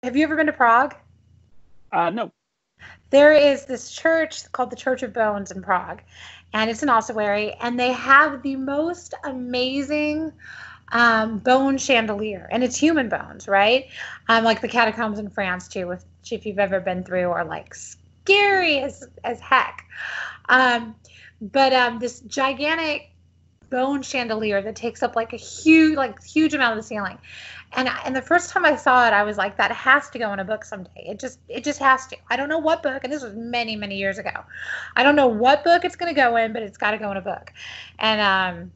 Have you ever been to Prague? No. There is this church called the Church of Bones in Prague, and it's an ossuary, and they have the most amazing bone chandelier, and it's human bones, right? Like the catacombs in France too, which if you've ever been through, are like scary as heck. But this gigantic bone chandelier that takes up like a huge amount of the ceiling. And the first time I saw it, I was like, that has to go in a book someday. It just has to. I don't know what book, and this was many years ago. I don't know what book it's going to go in, but it's got to go in a book. And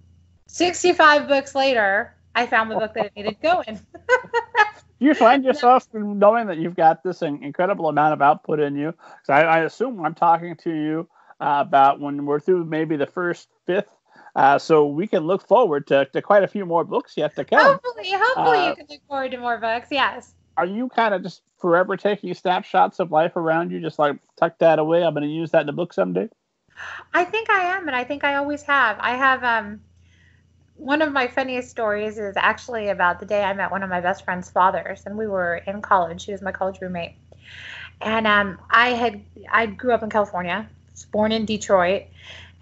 65 books later, I found the book that it needed to go in. You find yourself knowing that you've got this incredible amount of output in you. So I assume I'm talking to you about when we're through maybe the first fifth. So we can look forward to quite a few more books yet to come. Hopefully you can look forward to more books, yes. Are you kind of just forever taking snapshots of life around you, just like tuck that away? I'm going to use that in a book someday. I think I am, and I think I always have. I have one of my funniest stories is actually about the day I met one of my best friend's fathers, and we were in college. She was my college roommate. And I grew up in California, was born in Detroit,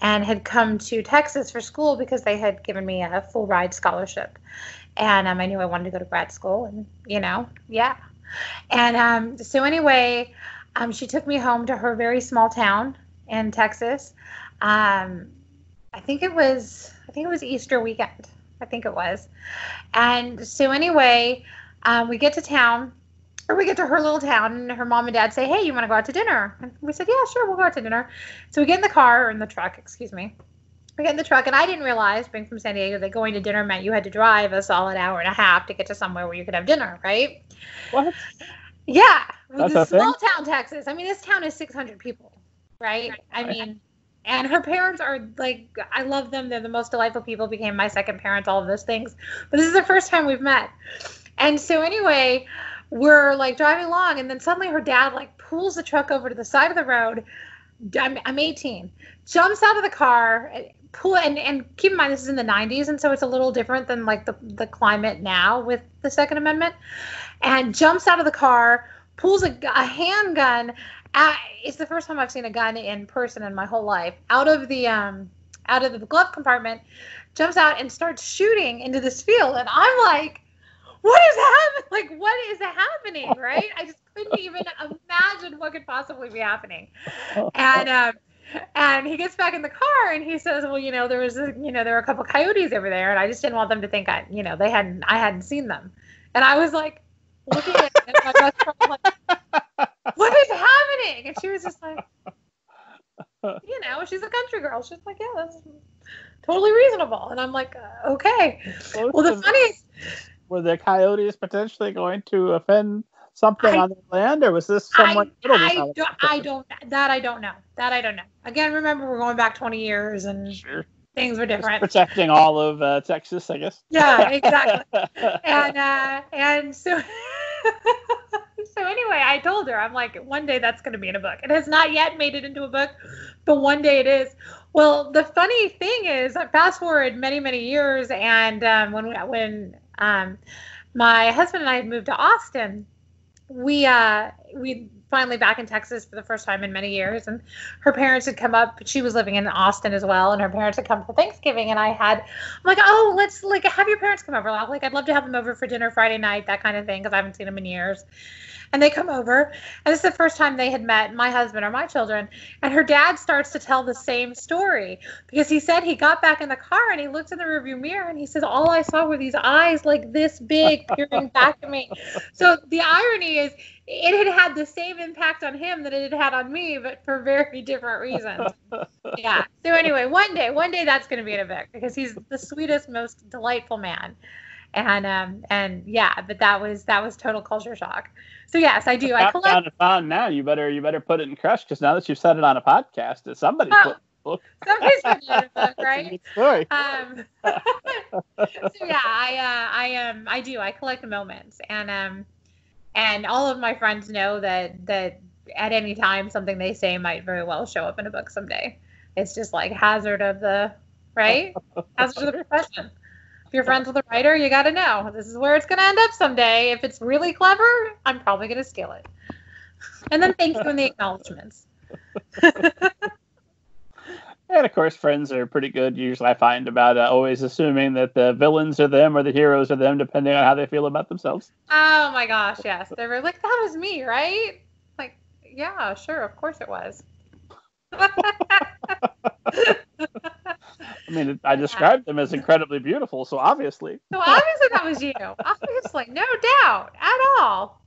and had come to Texas for school because they had given me a full ride scholarship. And I knew I wanted to go to grad school, and, yeah. And so anyway, she took me home to her very small town in Texas. I think it was Easter weekend. I think it was. And so anyway, we get to town, or we get to her little town, and her mom and dad say, "Hey, you want to go out to dinner?" And we said, "Yeah, sure, we'll go out to dinner." So we get in the car, or in the truck, excuse me. We get in the truck, and I didn't realize, being from San Diego, that going to dinner meant you had to drive a solid hour and a half to get to somewhere where you could have dinner, right? What? Yeah. That's a small thing? town, Texas. I mean, this town is 600 people, right? I mean, and her parents are like, I love them. They're the most delightful people, became my second parents, all of those things. But this is the first time we've met. And so anyway, we're like driving along, and then suddenly her dad like pulls the truck over to the side of the road. I'm 18, jumps out of the car, and keep in mind this is in the 90s, and so it's a little different than like the climate now with the Second Amendment, and jumps out of the car, pulls a handgun. It's the first time I've seen a gun in person in my whole life. Out of the glove compartment, jumps out and starts shooting into this field, and I'm like, what is happening? Like, what is happening, right? I just couldn't even imagine what could possibly be happening. And he gets back in the car, and he says, well, there were a couple coyotes over there, and I just didn't want them to think I hadn't seen them. And I was like, looking at my best friend, like, what is happening? And she was just like, she's a country girl. She's like, yeah, that's totally reasonable. And I'm like, okay. Well, the funniest... Were the coyotes potentially going to offend something on their land, or was this someone? I don't know. Again, remember, we're going back 20 years, and sure. Things were different. Just protecting all of Texas, I guess. Yeah, exactly. and so anyway, I told her, I'm like, one day that's going to be in a book. It has not yet made it into a book, but one day it is. Well, the funny thing is, fast forward many years, and when my husband and I had moved to Austin, we finally back in Texas for the first time in many years, and her parents had come up. She was living in Austin as well, and her parents had come for Thanksgiving, and I'm like, oh, let's like have your parents come over. Like, I'd love to have them over for dinner Friday night, that kind of thing, because I haven't seen them in years. And they come over, and this is the first time they had met my husband or my children. And her dad starts to tell the same story, because he said he got back in the car and he looked in the rearview mirror and he says, all I saw were these eyes like this big peering back at me. So the irony is, it had the same impact on him that it had had on me, but for very different reasons. Yeah. So anyway, one day that's going to be in a book, because he's the sweetest, most delightful man. And yeah, but that was total culture shock. So yes, I do. I collect. Now you better put it in Crush, because now that you've said it on a podcast, somebody's put it in a book. Somebody's put it in a book, right? Story. So yeah, I do. I collect moments, and all of my friends know that at any time something they say might very well show up in a book someday. It's just like hazard of the profession. If you're friends with a writer, you got to know this is where it's going to end up someday. If it's really clever, I'm probably going to steal it. And then thank you in the acknowledgments. And of course, friends are pretty good. Usually I find about always assuming that the villains are them or the heroes are them, depending on how they feel about themselves. Oh my gosh, yes. They were like, that was me, right? Like, yeah, sure, of course it was. I mean, I described them as incredibly beautiful, so obviously. So obviously that was you. Obviously, no doubt at all.